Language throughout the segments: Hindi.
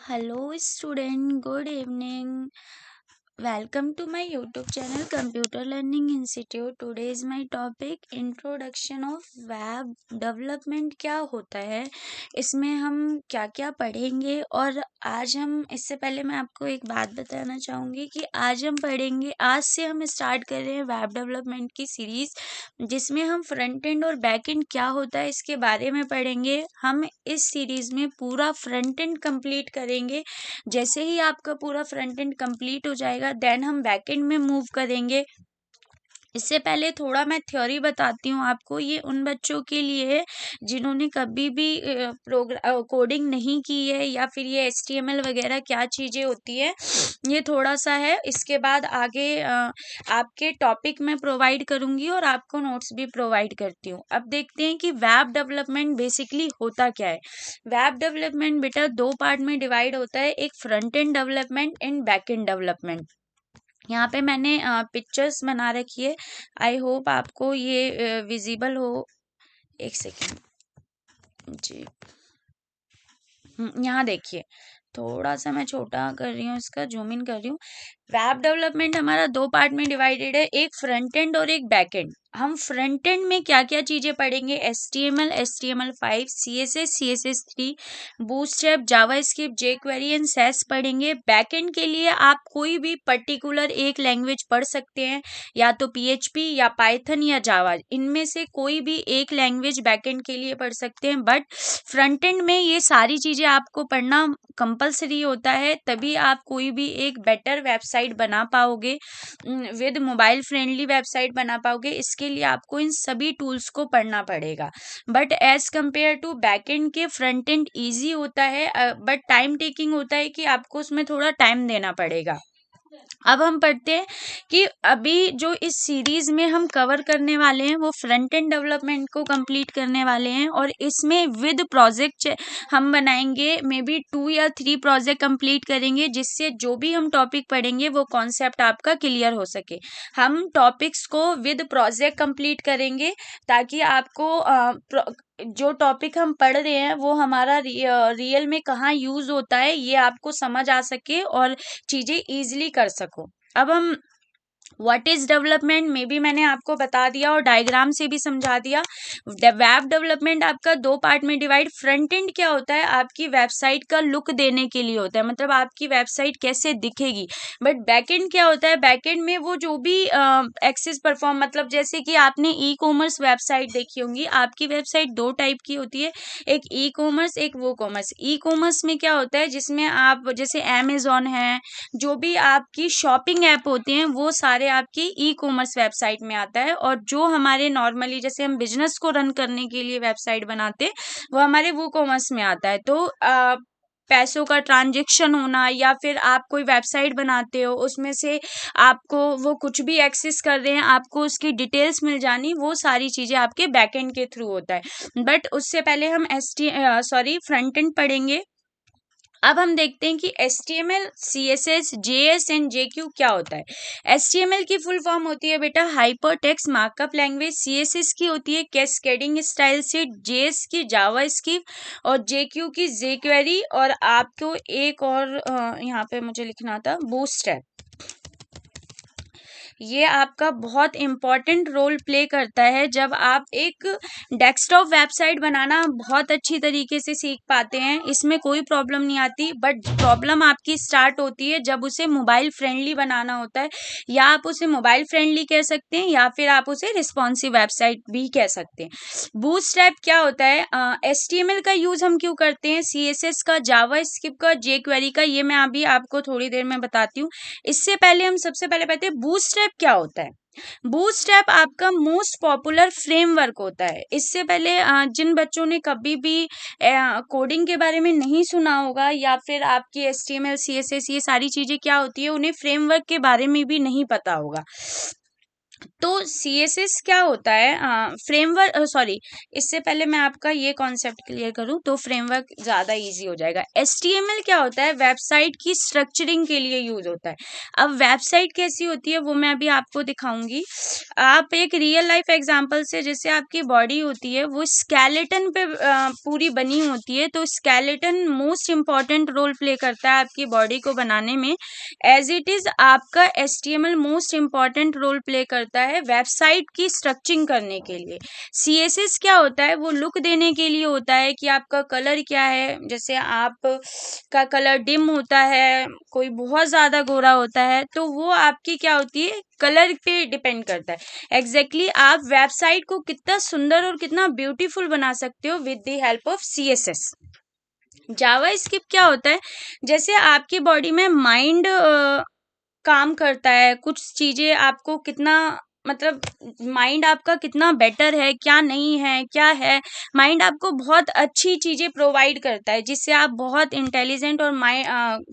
Hello student, good evening. Welcome to my YouTube channel Computer Learning Institute. Today is my topic Introduction of Web Development क्या होता है, इसमें हम क्या क्या पढ़ेंगे। और आज हम इससे पहले मैं आपको एक बात बताना चाहूँगी कि आज हम पढ़ेंगे, आज से हम स्टार्ट कर रहे हैं वेब डेवलपमेंट की सीरीज़, जिसमें हम फ्रंट एंड और बैक एंड क्या होता है इसके बारे में पढ़ेंगे। हम इस सीरीज़ में पूरा फ्रंट एंड कंप्लीट करेंगे। जैसे ही आपका पूरा फ्रंट एंड कंप्लीट हो जाएगा देन हम बैक एंड में मूव करेंगे। इससे पहले थोड़ा मैं थ्योरी बताती हूँ आपको। ये उन बच्चों के लिए है जिन्होंने कभी भी कोडिंग नहीं की है, या फिर ये HTML वगैरह क्या चीज़ें होती है, ये थोड़ा सा है। इसके बाद आगे आपके टॉपिक मैं प्रोवाइड करूँगी और आपको नोट्स भी प्रोवाइड करती हूँ। अब देखते हैं कि वेब डेवलपमेंट बेसिकली होता क्या है। वेब डेवलपमेंट बेटा दो पार्ट में डिवाइड होता है, एक front end development and back and development. यहाँ पे मैंने पिक्चर्स बना रखी है, आई होप आपको ये विजिबल हो। एक सेकेंड जी। यहाँ देखिए, थोड़ा सा मैं छोटा कर रही हूँ, इसका जूम इन कर रही हूँ। वेब डेवलपमेंट हमारा दो पार्ट में डिवाइडेड है, एक फ्रंट एंड और एक बैक एंड। हम फ्रंट एंड में क्या क्या चीजें पढ़ेंगे, HTML, HTML5, CSS, CSS3, Bootstrap, JavaScript, jQuery and सेस पढ़ेंगे। बैक एंड के लिए आप कोई भी पर्टिकुलर एक लैंग्वेज पढ़ सकते हैं, या तो PHP या पाइथन या जावा, इनमें से कोई भी एक लैंग्वेज बैक एंड के लिए पढ़ सकते हैं। बट फ्रंट एंड में ये सारी चीजें आपको पढ़ना कंपलसरी होता है, तभी आप कोई भी एक बेटर वेबसाइट बना पाओगे, विद मोबाइल फ्रेंडली वेबसाइट बना पाओगे। इसके लिए आपको इन सभी टूल्स को पढ़ना पड़ेगा। But as compare to back end के फ्रंट एंड ईजी होता है, बट टाइम टेकिंग होता है कि आपको उसमें थोड़ा टाइम देना पड़ेगा। अब हम पढ़ते हैं कि अभी जो इस सीरीज में हम कवर करने वाले हैं वो फ्रंट एंड डेवलपमेंट को कंप्लीट करने वाले हैं, और इसमें विद प्रोजेक्ट हम बनाएंगे, मे बी 2 या 3 प्रोजेक्ट कंप्लीट करेंगे, जिससे जो भी हम टॉपिक पढ़ेंगे वो कॉन्सेप्ट आपका क्लियर हो सके। हम टॉपिक्स को विद प्रोजेक्ट कंप्लीट करेंगे ताकि आपको जो टॉपिक हम पढ़ रहे हैं वो हमारा रियल में कहाँ यूज होता है ये आपको समझ आ सके और चीजें इजीली कर सको। अब हम व्हाट इज डेवलपमेंट में भी मैंने आपको बता दिया और डायग्राम से भी समझा दिया। वेब डेवलपमेंट आपका दो पार्ट में डिवाइड। फ्रंट एंड क्या होता है, आपकी वेबसाइट का लुक देने के लिए होता है, मतलब आपकी वेबसाइट कैसे दिखेगी। बट बैक एंड क्या होता है, बैक एंड में वो जो भी एक्सेस परफॉर्म, मतलब जैसे कि आपने ई कॉमर्स वेबसाइट देखी होंगी। आपकी वेबसाइट दो टाइप की होती है, एक ई कॉमर्स, एक वो कॉमर्स। ई कॉमर्स में क्या होता है, जिसमें आप जैसे अमेजोन है, जो भी आपकी शॉपिंग ऐप होते हैं वो सारे आपकी ई कॉमर्स वेबसाइट में आता है। और जो हमारे नॉर्मली जैसे हम बिजनेस को रन करने के लिए वेबसाइट बनाते हैं वो हमारे वो कॉमर्स में आता है। तो पैसों का ट्रांजेक्शन होना, या फिर आप कोई वेबसाइट बनाते हो उसमें से आपको वो कुछ भी एक्सेस कर रहे हैं, आपको उसकी डिटेल्स मिल जानी, वो सारी चीजें आपके बैकएंड के थ्रू होता है। बट उससे पहले हम फ्रंट एंड पढ़ेंगे। अब हम देखते हैं कि HTML, CSS, JS and JQ क्या होता है। HTML की फुल फॉर्म होती है बेटा hyper text markup language, CSS की होती है कैस्केडिंग स्टाइल शीट, JS की जावास्क्रिप्ट और JQ की jQuery, और आपको एक और यहाँ पे मुझे लिखना था बूटस्ट्रैप। ये आपका बहुत इम्पॉर्टेंट रोल प्ले करता है। जब आप एक डेस्कटॉप वेबसाइट बनाना बहुत अच्छी तरीके से सीख पाते हैं, इसमें कोई प्रॉब्लम नहीं आती। बट प्रॉब्लम आपकी स्टार्ट होती है जब उसे मोबाइल फ्रेंडली बनाना होता है, या आप उसे मोबाइल फ्रेंडली कह सकते हैं या फिर आप उसे रिस्पॉन्सिव वेबसाइट भी कह सकते हैं। बूटस्ट्रैप क्या होता है, HTML का यूज हम क्यों करते हैं, CSS का, जावास्क्रिप्ट का, jQuery का, ये मैं अभी आपको थोड़ी देर में बताती हूँ। इससे पहले हम सबसे पहले कहते हैं बूटस्ट्रैप क्या होता है। बूटस्ट्रैप आपका मोस्ट पॉपुलर फ्रेमवर्क होता है। इससे पहले जिन बच्चों ने कभी भी कोडिंग के बारे में नहीं सुना होगा, या फिर आपकी HTML, CSS ये सारी चीजें क्या होती है उन्हें फ्रेमवर्क के बारे में भी नहीं पता होगा। तो CSS क्या होता है, फ्रेमवर्क, सॉरी, इससे पहले मैं आपका ये कॉन्सेप्ट क्लियर करूं तो फ्रेमवर्क ज़्यादा इजी हो जाएगा। HTML क्या होता है, वेबसाइट की स्ट्रक्चरिंग के लिए यूज होता है। अब वेबसाइट कैसी होती है वो मैं अभी आपको दिखाऊंगी। आप एक रियल लाइफ एग्जांपल से, जैसे आपकी बॉडी होती है वो स्केलेटन पे पूरी बनी होती है, तो skeleton most important role play करता है आपकी बॉडी को बनाने में। एज इट इज आपका HTML most important role play करता है वेबसाइट की स्ट्रक्चरिंग करने के लिए। CSS क्या होता है, वो लुक देने के लिए होता है कि आपका कलर क्या है। जैसे आप का कलर डिम होता है, कोई बहुत ज्यादा गोरा होता है, तो वो आपकी क्या होती है, कलर पे डिपेंड करता है। एग्जैक्टली आप वेबसाइट को कितना सुंदर और कितना ब्यूटीफुल बना सकते हो with the help of CSS। Java script क्या होता है, जैसे आपकी बॉडी में माइंड काम करता है, कुछ चीजें आपको कितना, मतलब माइंड आपका कितना बेटर है, क्या नहीं है, क्या है, माइंड आपको बहुत अच्छी चीजें प्रोवाइड करता है जिससे आप बहुत इंटेलिजेंट और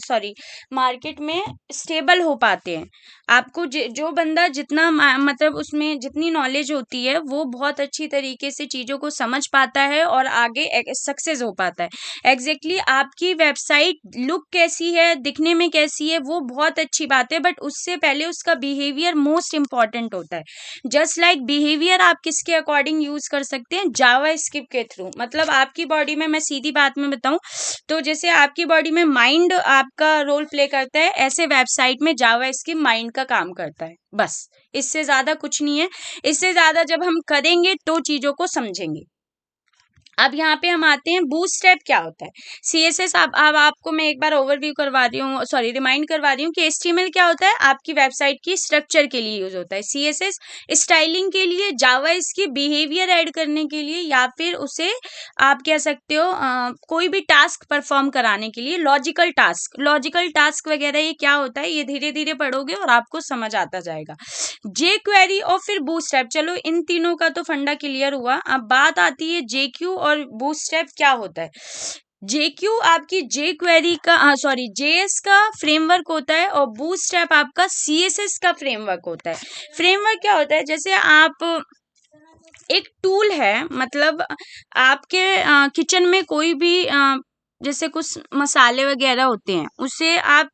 सॉरी मार्केट में स्टेबल हो पाते हैं। आपको जो बंदा जितना मतलब उसमें जितनी नॉलेज होती है वो बहुत अच्छी तरीके से चीजों को समझ पाता है और आगे सक्सेस हो पाता है। एग्जैक्टली आपकी वेबसाइट लुक कैसी है, दिखने में कैसी है, वो बहुत अच्छी बात है, बट उससे पहले उसका बिहेवियर मोस्ट इंपॉर्टेंट होता है। जस्ट लाइक बिहेवियर आप किसके अकॉर्डिंग यूज कर सकते हैं, जावा स्क्रिप्ट के थ्रू। मतलब आपकी बॉडी में, मैं सीधी बात में बताऊं तो जैसे आपकी बॉडी में माइंड आपका रोल प्ले करता है, ऐसे वेबसाइट में जावा स्क्रिप्ट माइंड का काम करता है। बस इससे ज्यादा कुछ नहीं है। इससे ज्यादा जब हम करेंगे तो चीजों को समझेंगे। अब यहाँ पे हम आते हैं, बूटस्ट्रैप क्या होता है। CSS अब आपको मैं एक बार ओवरव्यू करवा रही हूँ, सॉरी रिमाइंड करवा रही हूँ कि HTML क्या होता है, आपकी वेबसाइट की स्ट्रक्चर के लिए यूज होता है। CSS स्टाइलिंग के लिए, जावा इसकी बिहेवियर ऐड करने के लिए, या फिर उसे आप कह सकते हो कोई भी टास्क परफॉर्म कराने के लिए। लॉजिकल टास्क वगैरह ये क्या होता है, ये धीरे धीरे पढ़ोगे और आपको समझ आता जाएगा। jQuery और फिर बूटस्ट्रैप, चलो इन तीनों का तो फंडा क्लियर हुआ। अब बात आती है JQ और बूटस्ट्रैप क्या होता है। JQ आपकी jQuery का, सॉरी JS का फ्रेमवर्क होता है, और बूटस्ट्रैप आपका CSS का फ्रेमवर्क होता है। फ्रेमवर्क क्या होता है, जैसे आप एक टूल है, मतलब आपके किचन में कोई भी जैसे कुछ मसाले वगैरह होते हैं, उसे आप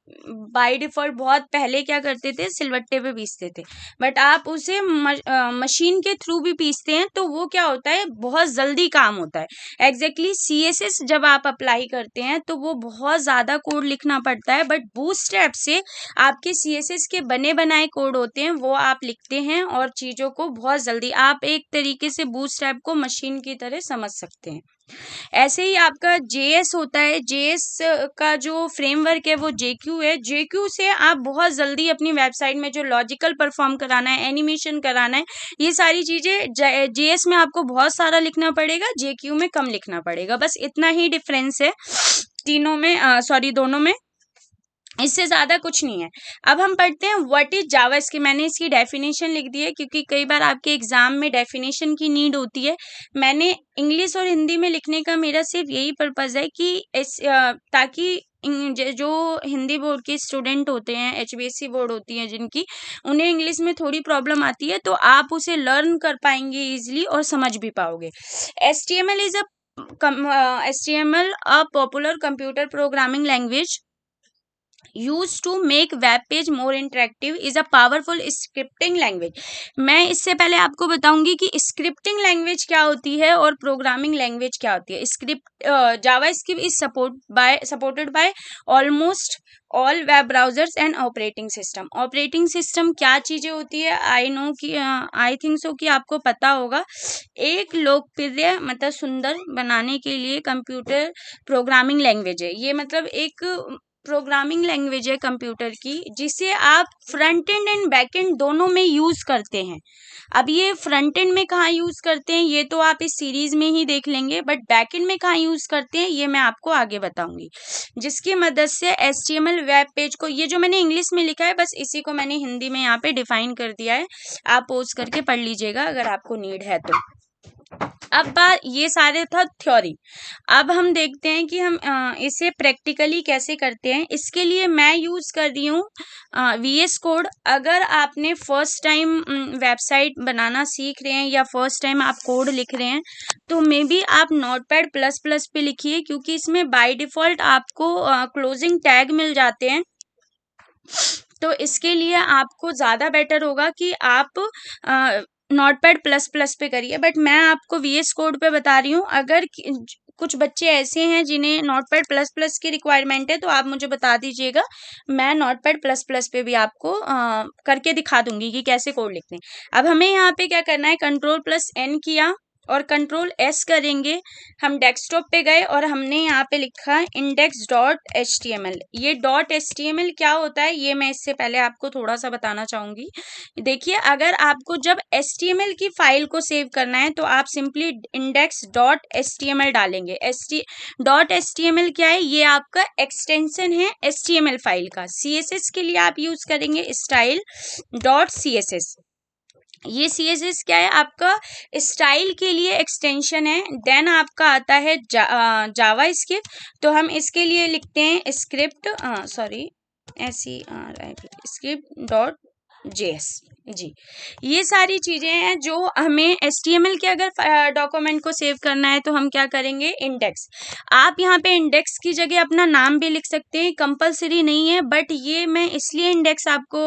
बाय डिफॉल्ट बहुत पहले क्या करते थे, सिलवट्टे पे पीसते थे, बट आप उसे मशीन के थ्रू भी पीसते हैं, तो वो क्या होता है, बहुत जल्दी काम होता है। एग्जैक्टली CSS जब आप अप्लाई करते हैं तो वो बहुत ज़्यादा कोड लिखना पड़ता है, बट बूटस्ट्रैप से आपके CSS के बने बनाए कोड होते हैं, वो आप लिखते हैं और चीज़ों को बहुत जल्दी, आप एक तरीके से बूटस्ट्रैप को मशीन की तरह समझ सकते हैं। ऐसे ही आपका JS होता है, JS का जो फ्रेमवर्क है वो JQ है। JQ से आप बहुत जल्दी अपनी वेबसाइट में जो लॉजिकल परफॉर्म कराना है, एनिमेशन कराना है, ये सारी चीजें JS में आपको बहुत सारा लिखना पड़ेगा, JQ में कम लिखना पड़ेगा। बस इतना ही डिफरेंस है तीनों में, सॉरी दोनों में, इससे ज्यादा कुछ नहीं है। अब हम पढ़ते हैं व्हाट इज जावास्क्रिप्ट। मैंने इसकी डेफिनेशन लिख दी है क्योंकि कई बार आपके एग्जाम में डेफिनेशन की नीड होती है। मैंने इंग्लिश और हिंदी में लिखने का मेरा सिर्फ यही पर्पज है कि ताकि जो हिंदी बोर्ड के स्टूडेंट होते हैं, HBSC बोर्ड होती है जिनकी, उन्हें इंग्लिश में थोड़ी प्रॉब्लम आती है, तो आप उसे लर्न कर पाएंगे इजिली और समझ भी पाओगे। HTML is HTML a popular computer programming language used to make web page more interactive is a powerful scripting language। मैं इससे पहले आपको बताऊंगी कि स्क्रिप्टिंग लैंग्वेज क्या होती है और प्रोग्रामिंग लैंग्वेज क्या होती है। JavaScript is supported by almost all web browsers and operating system. Operating system क्या चीजें होती है, आई थिंक सो कि आपको पता होगा। एक लोकप्रिय, मतलब सुंदर बनाने के लिए कंप्यूटर प्रोग्रामिंग लैंग्वेज है ये, मतलब एक प्रोग्रामिंग लैंग्वेज है कंप्यूटर की, जिसे आप front end and back and दोनों में यूज करते हैं। अब ये फ्रंट एंड में कहाँ यूज करते हैं ये तो आप इस सीरीज में ही देख लेंगे, बट बैक एंड में कहाँ यूज करते हैं ये मैं आपको आगे बताऊंगी, जिसकी मदद से HTML वेब पेज को, ये जो मैंने इंग्लिश में लिखा है बस इसी को मैंने हिंदी में यहाँ पे डिफाइन कर दिया है, आप पोज करके पढ़ लीजिएगा अगर आपको नीड है तो। अब बात, ये सारे था थ्योरी। अब हम देखते हैं कि हम इसे प्रैक्टिकली कैसे करते हैं। इसके लिए मैं यूज कर रही हूँ VS कोड। अगर आपने फर्स्ट टाइम वेबसाइट बनाना सीख रहे हैं या फर्स्ट टाइम आप कोड लिख रहे हैं, तो मे बी आप नोटपैड प्लस प्लस पे लिखिए, क्योंकि इसमें बाय डिफॉल्ट आपको क्लोजिंग टैग मिल जाते हैं। तो इसके लिए आपको ज़्यादा बेटर होगा कि आप नोटपैड प्लस प्लस पे करिए, बट मैं आपको VS कोड पे बता रही हूँ। अगर कुछ बच्चे ऐसे हैं जिन्हें नोटपैड प्लस प्लस की रिक्वायरमेंट है, तो आप मुझे बता दीजिएगा, मैं नोटपैड प्लस प्लस पे भी आपको करके दिखा दूंगी कि कैसे कोड लिखते हैं। अब हमें यहाँ पे क्या करना है, Ctrl+N किया और Ctrl+S करेंगे। हम डेस्कटॉप पे गए और हमने यहाँ पे लिखा index.html। ये .html क्या होता है, ये मैं इससे पहले आपको थोड़ा सा बताना चाहूंगी। देखिए, अगर आपको जब HTML की फाइल को सेव करना है, तो आप सिंपली index.html डालेंगे। .html क्या है, ये आपका एक्सटेंशन है HTML फाइल का। CSS के लिए आप यूज करेंगे style.css। ये CSS क्या है, आपका स्टाइल के लिए एक्सटेंशन है। देन आपका आता है जावा स्क्रिप्ट। तो हम इसके लिए लिखते हैं स्क्रिप्ट script.js। जी, ये सारी चीजें हैं जो हमें HTML के अगर डॉक्यूमेंट को सेव करना है, तो हम क्या करेंगे, इंडेक्स। आप यहाँ पे इंडेक्स की जगह अपना नाम भी लिख सकते हैं, कंपलसरी नहीं है, बट ये मैं इसलिए इंडेक्स आपको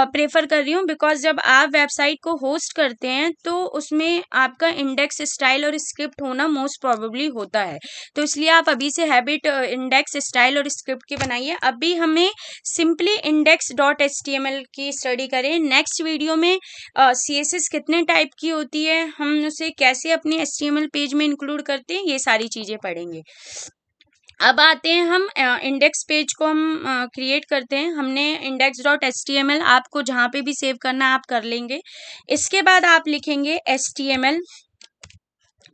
प्रेफर कर रही हूँ, बिकॉज जब आप वेबसाइट को होस्ट करते हैं, तो उसमें आपका इंडेक्स, स्टाइल और स्क्रिप्ट होना मोस्ट प्रोबेबली होता है। तो इसलिए आप अभी से हैबिट इंडेक्स, स्टाइल और स्क्रिप्ट की बनाइए। अभी हमें सिंपली index.html की स्टडी करें। नेक्स्ट वीडियो में CSS कितने टाइप की होती है, हम उसे कैसे अपने HTML पेज में इंक्लूड करते हैं, ये सारी चीजें पढ़ेंगे। अब आते हैं हम इंडेक्स पेज को हम क्रिएट करते हैं। हमने index.html, आपको जहाँ पे भी सेव करना है आप कर लेंगे। इसके बाद आप लिखेंगे HTML।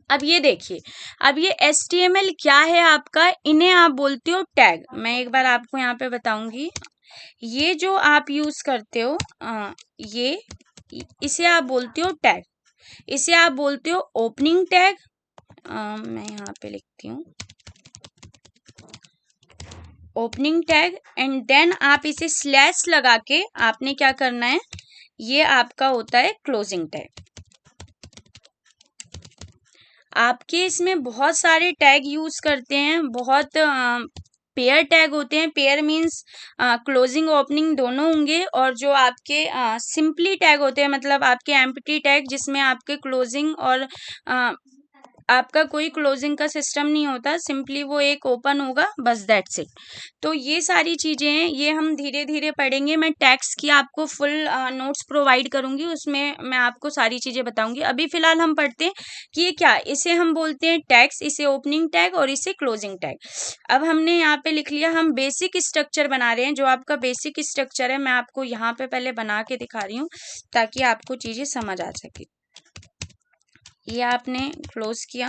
अब ये देखिए, अब ये HTML क्या है आपका, इन्हें आप बोलते हो टैग। मैं एक बार आपको यहाँ पे बताऊंगी। ये जो आप यूज करते हो ये, इसे आप बोलते हो टैग। इसे आप बोलते हो ओपनिंग टैग। मैं यहाँ पे लिखती हूँ ओपनिंग टैग, एंड देन आप इसे स्लैश लगा के आपने क्या करना है, ये आपका होता है क्लोजिंग टैग। आपके इसमें बहुत सारे टैग यूज करते हैं, बहुत पेयर टैग होते हैं। पेयर मीन्स क्लोजिंग ओपनिंग दोनों होंगे, और जो आपके सिंपली टैग होते हैं, मतलब आपके एम्प्टी टैग, जिसमें आपके क्लोजिंग और आपका कोई क्लोजिंग का सिस्टम नहीं होता, सिंपली वो एक ओपन होगा, बस दैट्स इट। तो ये सारी चीजें हैं, ये हम धीरे धीरे पढ़ेंगे। मैं टैग्स की आपको फुल नोट्स प्रोवाइड करूंगी, उसमें मैं आपको सारी चीजें बताऊंगी। अभी फिलहाल हम पढ़ते हैं कि ये क्या, इसे हम बोलते हैं टैग्स, इसे ओपनिंग टैग और इसे क्लोजिंग टैग। अब हमने यहाँ पे लिख लिया, हम बेसिक स्ट्रक्चर बना रहे हैं। जो आपका बेसिक स्ट्रक्चर है, मैं आपको यहाँ पे पहले बना के दिखा रही हूँ, ताकि आपको चीजें समझ आ सके। ये आपने क्लोज किया।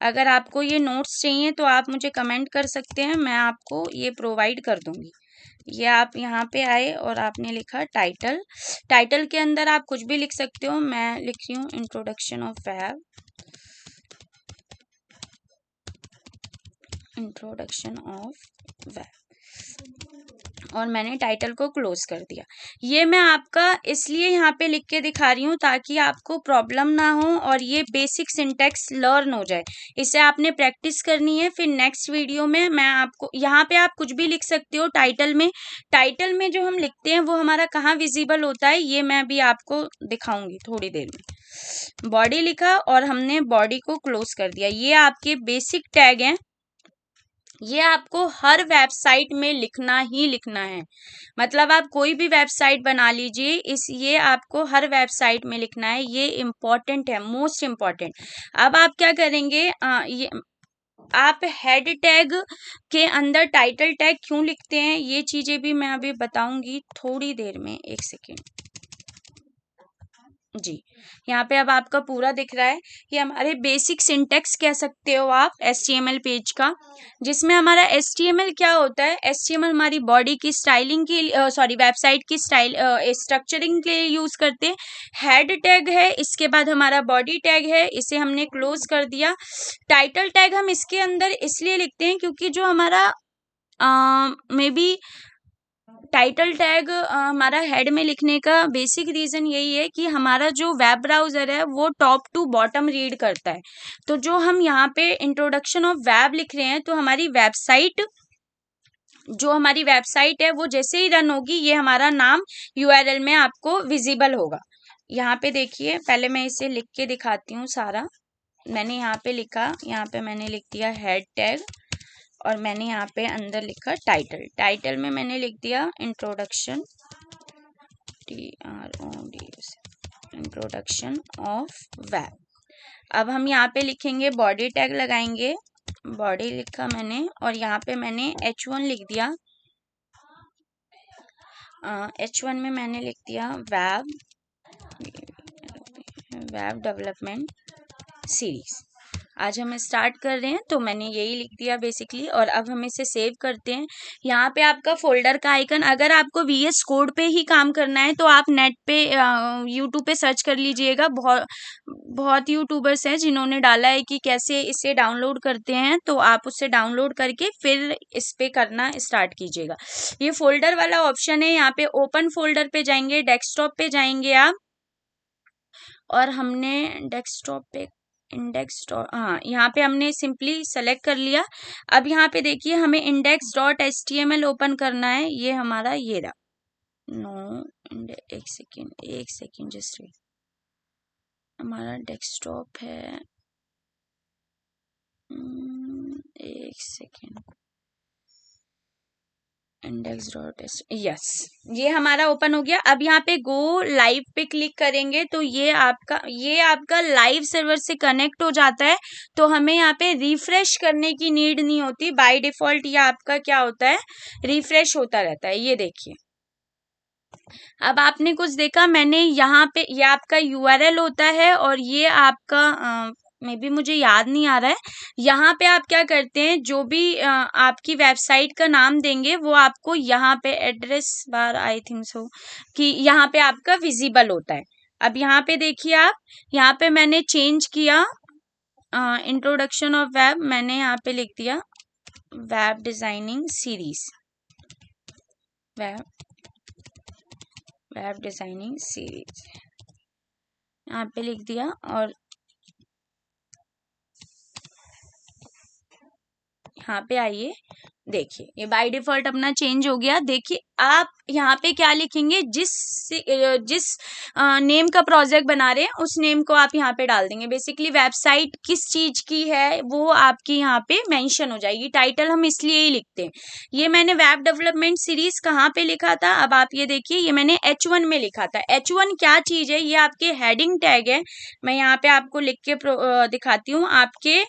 अगर आपको ये नोट्स चाहिए तो आप मुझे कमेंट कर सकते हैं, मैं आपको ये प्रोवाइड कर दूंगी। ये आप यहाँ पे आए और आपने लिखा टाइटल। टाइटल के अंदर आप कुछ भी लिख सकते हो। मैं लिख रही हूँ introduction of web, introduction of web, और मैंने टाइटल को क्लोज कर दिया। ये मैं आपका इसलिए यहाँ पे लिख के दिखा रही हूँ, ताकि आपको प्रॉब्लम ना हो और ये बेसिक सिंटैक्स लर्न हो जाए। इसे आपने प्रैक्टिस करनी है। फिर नेक्स्ट वीडियो में मैं आपको, यहाँ पे आप कुछ भी लिख सकते हो टाइटल में। टाइटल में जो हम लिखते हैं वो हमारा कहाँ विजिबल होता है, ये मैं भी आपको दिखाऊंगी थोड़ी देर में। बॉडी लिखा और हमने बॉडी को क्लोज कर दिया। ये आपके बेसिक टैग हैं, ये आपको हर वेबसाइट में लिखना ही लिखना है। मतलब आप कोई भी वेबसाइट बना लीजिए, ये आपको हर वेबसाइट में लिखना है। ये इम्पोर्टेंट है, मोस्ट इम्पोर्टेंट। अब आप क्या करेंगे, ये आप हेड टैग के अंदर टाइटल टैग क्यों लिखते हैं, ये चीजें भी मैं अभी बताऊंगी थोड़ी देर में। एक सेकेंड। जी, यहाँ पे अब आपका पूरा दिख रहा है। ये हमारे बेसिक सिंटेक्स कह सकते हो आप HTML पेज का, जिसमें हमारा HTML क्या होता है, HTML हमारी बॉडी की स्टाइलिंग की सॉरी वेबसाइट की स्टाइल स्ट्रक्चरिंग के लिए यूज करते हैं। हेड टैग है, इसके बाद हमारा बॉडी टैग है, इसे हमने क्लोज कर दिया। टाइटल टैग हम इसके अंदर इसलिए लिखते हैं क्योंकि जो हमारा मे बी टाइटल टैग हमारा हेड में लिखने का बेसिक रीजन यही है कि हमारा जो वेब ब्राउजर है वो टॉप टू बॉटम रीड करता है। तो जो हम यहाँ पे इंट्रोडक्शन ऑफ वेब लिख रहे हैं, तो हमारी वेबसाइट है वो जैसे ही रन होगी, ये हमारा नाम URL में आपको विजिबल होगा। यहाँ पे देखिए, पहले मैं इसे लिख के दिखाती हूँ सारा। मैंने यहाँ पे लिखा, यहाँ पे मैंने लिख दिया हेड टैग, और मैंने यहाँ पे अंदर लिखा टाइटल में मैंने लिख दिया इंट्रोडक्शन, इंट्रोडक्शन ऑफ वेब। अब हम यहाँ पे लिखेंगे, बॉडी टैग लगाएंगे, बॉडी लिखा मैंने, और यहाँ पे मैंने H1 लिख दिया। H1 में मैंने लिख दिया वेब डेवलपमेंट सीरीज। आज हम स्टार्ट कर रहे हैं, तो मैंने यही लिख दिया बेसिकली, और अब हम इसे सेव करते हैं। यहाँ पे आपका फोल्डर का आइकन, अगर आपको VS कोड पे ही काम करना है तो आप नेट पे यूट्यूब पे सर्च कर लीजिएगा। बहुत यूट्यूबर्स हैं जिन्होंने डाला है कि कैसे इसे डाउनलोड करते हैं, तो आप उससे डाउनलोड करके फिर इस पे करना स्टार्ट कीजिएगा। ये फोल्डर वाला ऑप्शन है, यहाँ पे ओपन फोल्डर पे जाएंगे, डेस्कटॉप पे जाएंगे आप, और हमने डेस्कटॉप पे हाँ, यहाँ पे हमने सिंपली सेलेक्ट कर लिया। अब यहाँ पे देखिए, हमें index.html ओपन करना है। ये हमारा ये रहा। एक सेकेंड जस्ट वेट, हमारा डेस्कटॉप है। एक सेकेंड, यस, ये हमारा ओपन हो गया। अब यहाँ पे गो लाइव पे क्लिक करेंगे तो ये आपका लाइव सर्वर से कनेक्ट हो जाता है। तो हमें यहाँ पे रिफ्रेश करने की नीड नहीं होती, बाय डिफॉल्ट ये आपका क्या होता है, रिफ्रेश होता रहता है। ये देखिए, अब आपने कुछ देखा, मैंने यहाँ पे, ये आपका URL होता है, और ये आपका मे बी मुझे याद नहीं आ रहा है। यहाँ पे आप क्या करते हैं, जो भी आपकी वेबसाइट का नाम देंगे वो आपको यहाँ पे address bar, I think so, कि यहाँ पे आपका विजिबल होता है। अब यहाँ पे देखिए आप, यहाँ पे मैंने चेंज किया इंट्रोडक्शन ऑफ वेब, मैंने यहाँ पे लिख दिया web designing series, web designing series यहाँ पे लिख दिया। और यहाँ पे आइए, देखिए ये बाय डिफॉल्ट अपना चेंज हो गया। देखिए आप यहाँ पे क्या लिखेंगे, जिस नेम का प्रोजेक्ट बना रहे हैं उस नेम को आप यहाँ पे डाल देंगे। बेसिकली वेबसाइट किस चीज की है वो आपकी यहाँ पे मेंशन हो जाएगी। टाइटल हम इसलिए ही लिखते हैं। ये मैंने वेब डेवलपमेंट सीरीज कहाँ पे लिखा था, अब आप ये देखिए, ये मैंने H1 में लिखा था। H1 क्या चीज है, ये आपके हेडिंग टैग है। मैं यहाँ पे आपको लिख के दिखाती हूँ। आपके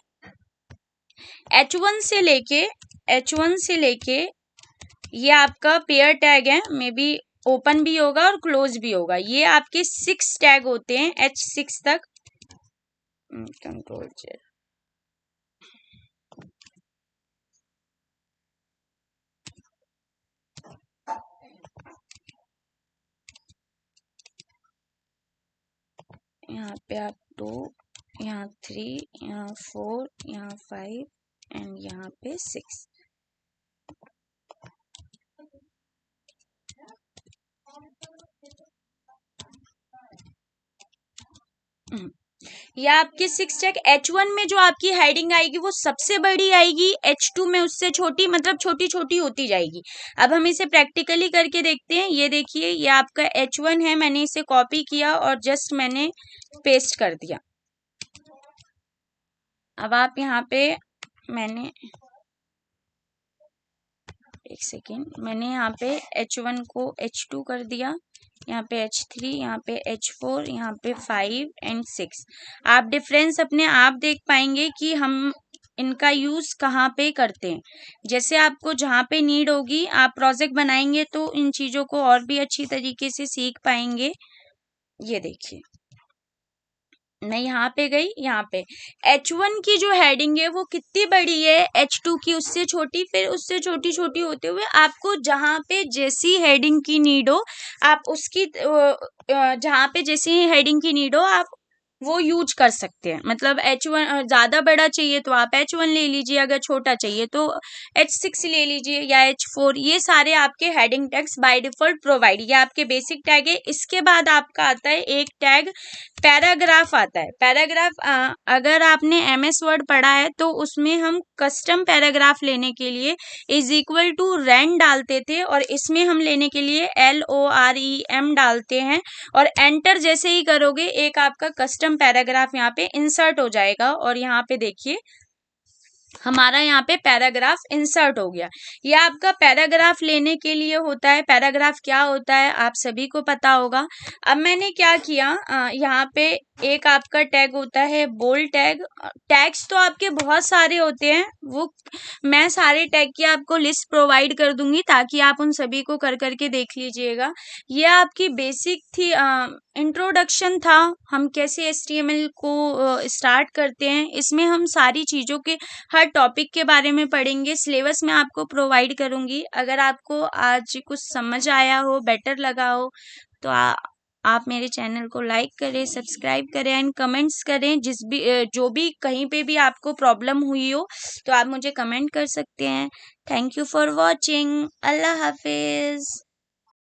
H1 से लेके ये आपका पेयर टैग है, मे बी ओपन भी होगा और क्लोज भी होगा। ये आपके 6 टैग होते हैं, H6 तक। कंट्रोल Z, यहाँ पे आप 2, यहाँ 3, यहाँ 4, यहाँ 5 एंड यहाँ पे 6। या आपकी 6 टैग, H1 में जो आपकी हेडिंग आएगी वो सबसे बड़ी आएगी, H2 में उससे छोटी, मतलब छोटी छोटी होती जाएगी। अब हम इसे प्रैक्टिकली करके देखते हैं। ये देखिए, ये आपका H1 है, मैंने इसे कॉपी किया और जस्ट मैंने पेस्ट कर दिया। अब आप यहाँ पे, मैंने एक सेकेंड, मैंने यहाँ पे H1 को H2 कर दिया, यहाँ पे H3, यहाँ पे H4, यहाँ पे 5 एंड 6। आप डिफरेंस अपने आप देख पाएंगे कि हम इनका यूज कहाँ पे करते हैं। जैसे आपको जहाँ पे नीड होगी, आप प्रोजेक्ट बनाएंगे तो इन चीजों को और भी अच्छी तरीके से सीख पाएंगे। ये देखिए, मैं यहाँ पे गई, यहाँ पे H1 की जो हेडिंग है वो कितनी बड़ी है, H2 की उससे छोटी, फिर उससे छोटी छोटी होते हुए आपको जहाँ पे जैसी हेडिंग की नीड हो आप उसकी जहाँ पे जैसी हेडिंग की नीड हो आप वो यूज कर सकते हैं। मतलब H1 ज्यादा बड़ा चाहिए तो आप H1 ले लीजिए, अगर छोटा चाहिए तो H6 ले लीजिए या H4। ये सारे आपके heading tags by default provide, ये आपके बेसिक टैग है। इसके बाद आपका आता है एक टैग पैराग्राफ आता है। पैराग्राफ अगर आपने MS वर्ड पढ़ा है तो उसमें हम कस्टम पैराग्राफ लेने के लिए इज इक्वल टू रेन डालते थे, और इसमें हम लेने के लिए LOREM डालते हैं, और एंटर जैसे ही करोगे एक आपका कस्टम पैराग्राफ यहाँ पे इंसर्ट हो जाएगा। और यहाँ पे देखिए हमारा यहाँ पे पैराग्राफ इंसर्ट हो गया। यह आपका पैराग्राफ लेने के लिए होता है। पैराग्राफ क्या होता है आप सभी को पता होगा। अब मैंने क्या किया, यहाँ पे एक आपका टैग होता है बोल्ड टैग। टैग्स तो आपके बहुत सारे होते हैं, वो मैं सारे टैग की आपको लिस्ट प्रोवाइड कर दूंगी ताकि आप उन सभी को कर करके देख लीजिएगा। ये आपकी बेसिक थी, इंट्रोडक्शन था हम कैसे HTML को स्टार्ट करते हैं। इसमें हम सारी चीज़ों के हर टॉपिक के बारे में पढ़ेंगे, सिलेबस में आपको प्रोवाइड करूंगी। अगर आपको आज कुछ समझ आया हो, बेटर लगा हो, तो आप मेरे चैनल को लाइक करें, सब्सक्राइब करें एंड कमेंट्स करें। जो भी कहीं पे भी आपको प्रॉब्लम हुई हो तो आप मुझे कमेंट कर सकते हैं। Thank you for watching. अल्लाह हाफिज़।